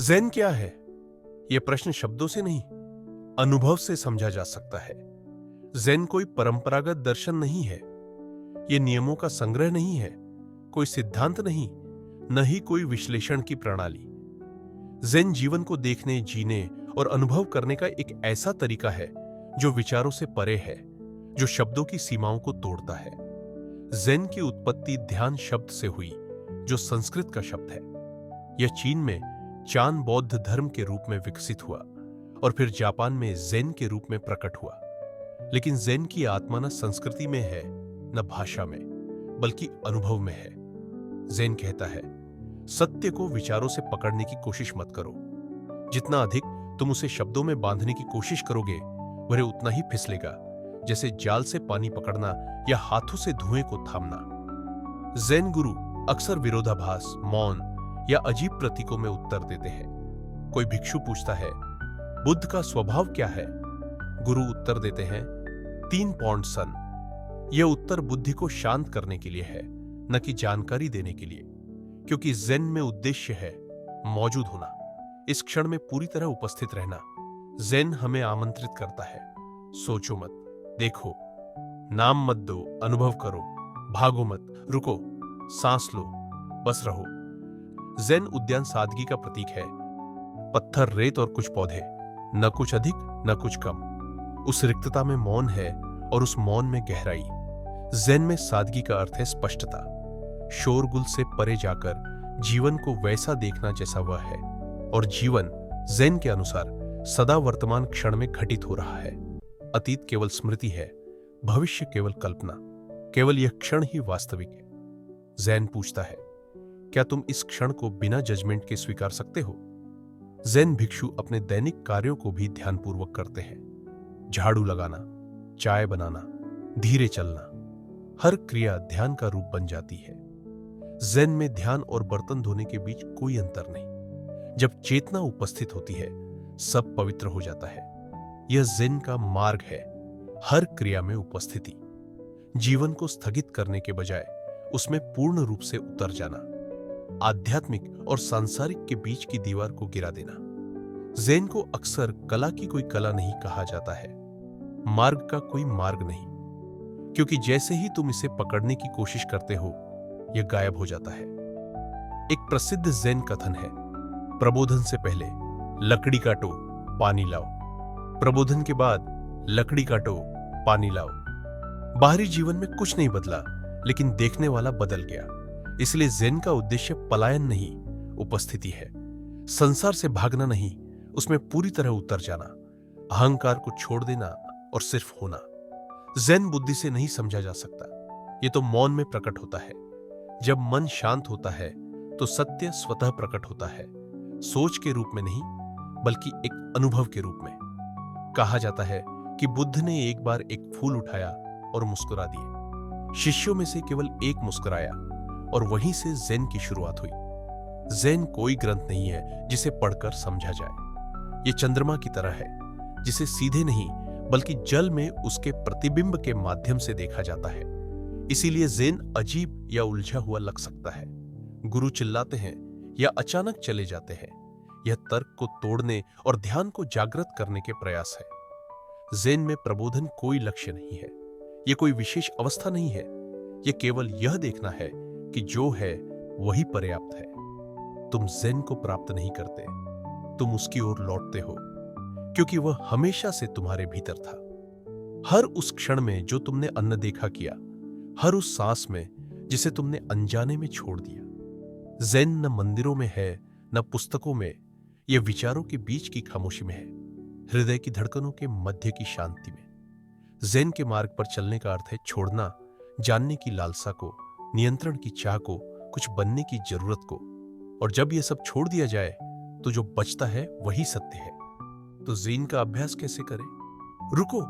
Zen क्या है? यह प्रश्न शब्दों से नहीं, अनुभव से समझा जा सकता है। ज़ेन कोई परंपरागत दर्शन नहीं है। यह नियमों का संग्रह नहीं है, कोई सिद्धांत नहीं, न ही कोई विश्लेषण की प्रणाली। ज़ेन जीवन को देखने, जीने और अनुभव करने का एक ऐसा तरीका है जो विचारों से परे है, जो शब्दों की सीमाओं को तोड़ता है। ज़ेन की उत्पत्ति ध्यान शब्द से हुई, जो संस्कृत का शब्द है। यह चीन में चान बौद्ध धर्म के रूप में विकसित हुआ और फिर जापान में ज़ेन के रूप में प्रकट हुआ। लेकिन ज़ेन की आत्मा न संस्कृति में है, न भाषा में, बल्कि अनुभव में है। ज़ेन कहता है, सत्य को विचारों से पकड़ने की कोशिश मत करो। जितना अधिक तुम उसे शब्दों में बांधने की कोशिश करोगे, वह उतना ही फिसलेगा, जैसे जाल से पानी पकड़ना या हाथों से धुएं को थामना। ज़ेन गुरु अक्सर विरोधाभास, मौन या अजीब प्रतीकों में उत्तर देते हैं। कोई भिक्षु पूछता है, बुद्ध का स्वभाव क्या है? गुरु उत्तर देते हैं, 3 पौंड सन। यह उत्तर बुद्धि को शांत करने के लिए है, न कि जानकारी देने के लिए, क्योंकि ज़ेन में उद्देश्य है मौजूद होना, इस क्षण में पूरी तरह उपस्थित रहना। ज़ेन हमें आमंत्रित करता है, सोचो मत, देखो, नाम मत दो, अनुभव करो, भागो मत, रुको, सांस लो, बस रहो। ज़ेन उद्यान सादगी का प्रतीक है। पत्थर, रेत और कुछ पौधे, न कुछ अधिक न कुछ कम। उस रिक्तता में मौन है और उस मौन में गहराई। ज़ेन में सादगी का अर्थ है स्पष्टता, शोरगुल से परे जाकर जीवन को वैसा देखना जैसा वह है। और जीवन ज़ेन के अनुसार सदा वर्तमान क्षण में घटित हो रहा है। अतीत केवल स्मृति है, भविष्य केवल कल्पना, केवल यह क्षण ही वास्तविक है। ज़ेन पूछता है, क्या तुम इस क्षण को बिना जजमेंट के स्वीकार सकते हो? ज़ेन भिक्षु अपने दैनिक कार्यों को भी ध्यानपूर्वक करते हैं। झाड़ू लगाना, चाय बनाना, धीरे चलना, हर क्रिया ध्यान का रूप बन जाती है। ज़ेन में ध्यान और बर्तन धोने के बीच कोई अंतर नहीं। जब चेतना उपस्थित होती है, सब पवित्र हो जाता है। यह ज़ेन का मार्ग है, हर क्रिया में उपस्थिति। जीवन को स्थगित करने के बजाय उसमें पूर्ण रूप से उतर जाना, आध्यात्मिक और सांसारिक के बीच की दीवार को गिरा देना। ज़ेन को अक्सर कला की कोई कला नहीं कहा जाता है, मार्ग का कोई मार्ग नहीं, क्योंकि जैसे ही तुम इसे पकड़ने की कोशिश करते हो, यह गायब हो जाता है। एक प्रसिद्ध ज़ेन कथन है, प्रबोधन से पहले लकड़ी काटो, पानी लाओ। प्रबोधन के बाद लकड़ी काटो, पानी लाओ। बाहरी जीवन में कुछ नहीं बदला, लेकिन देखने वाला बदल गया। इसलिए ज़ेन का उद्देश्य पलायन नहीं, उपस्थिति है। संसार से भागना नहीं, उसमें पूरी तरह उतर जाना, अहंकार को छोड़ देना और सिर्फ होना। ज़ेन बुद्धि से नहीं समझा जा सकता, यह तो मौन में प्रकट होता है। जब मन शांत होता है तो सत्य स्वतः प्रकट होता है, सोच के रूप में नहीं, बल्कि एक अनुभव के रूप में। कहा जाता है कि बुद्ध ने एक बार एक फूल उठाया और मुस्कुरा दिए। शिष्यों में से केवल एक मुस्कुराया और वहीं से ज़ेन की शुरुआत हुई। ज़ेन कोई ग्रंथ नहीं है जिसे पढ़कर समझा जाए। यह चंद्रमा की तरह है, जिसे सीधे नहीं बल्कि जल में उसके प्रतिबिंब के माध्यम से देखा जाता है। इसीलिए ज़ेन अजीब या उलझा हुआ लग सकता है। गुरु चिल्लाते हैं या अचानक चले जाते हैं, यह तर्क को तोड़ने और ध्यान को जागृत करने के प्रयास है। ज़ेन में प्रबोधन कोई लक्ष्य नहीं है, यह कोई विशेष अवस्था नहीं है। यह केवल यह देखना है कि जो है वही पर्याप्त है। तुम ज़ेन को प्राप्त नहीं करते, तुम उसकी ओर लौटते हो, क्योंकि वह हमेशा से तुम्हारे भीतर था। हर उस क्षण में जो तुमने अनदेखा किया, हर उस सांस में जिसे तुमने अनजाने में छोड़ दिया। ज़ेन न मंदिरों में है, न पुस्तकों में, यह विचारों के बीच की खामोशी में है, हृदय की धड़कनों के मध्य की शांति में। ज़ेन के मार्ग पर चलने का अर्थ है छोड़ना जानने की लालसा को, नियंत्रण की चाह को, कुछ बनने की जरूरत को। और जब यह सब छोड़ दिया जाए तो जो बचता है वही सत्य है। तो ज़ेन का अभ्यास कैसे करें? रुको,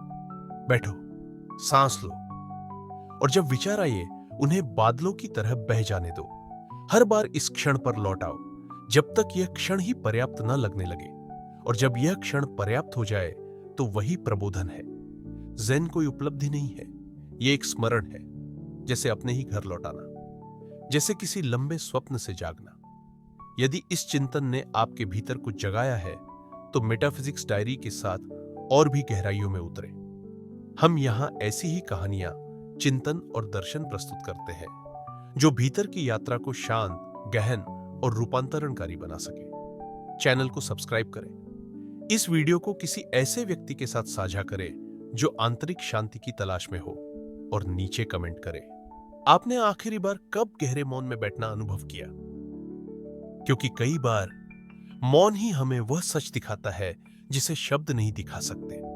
बैठो, सांस लो, और जब विचार आए उन्हें बादलों की तरह बह जाने दो। हर बार इस क्षण पर लौट आओ, जब तक यह क्षण ही पर्याप्त न लगने लगे। और जब यह क्षण पर्याप्त हो जाए तो वही प्रबोधन है। ज़ेन कोई उपलब्धि नहीं है, यह एक स्मरण है, जैसे अपने ही घर लौटाना, जैसे किसी लंबे स्वप्न से जागना। यदि इस चिंतन ने आपके भीतर कुछ जगाया है तो मेटाफिजिक्स डायरी के साथ और भी गहराइयों में उतरे। हम यहां ऐसी ही कहानियां, चिंतन और दर्शन प्रस्तुत करते हैं जो भीतर की यात्रा को शांत, गहन और रूपांतरणकारी बना सके। चैनल को सब्सक्राइब करें। इस वीडियो को किसी ऐसे व्यक्ति के साथ साझा करें जो आंतरिक शांति की तलाश में हो, और नीचे कमेंट करें आपने आखिरी बार कब गहरे मौन में बैठना अनुभव किया। क्योंकि कई बार मौन ही हमें वह सच दिखाता है जिसे शब्द नहीं दिखा सकते।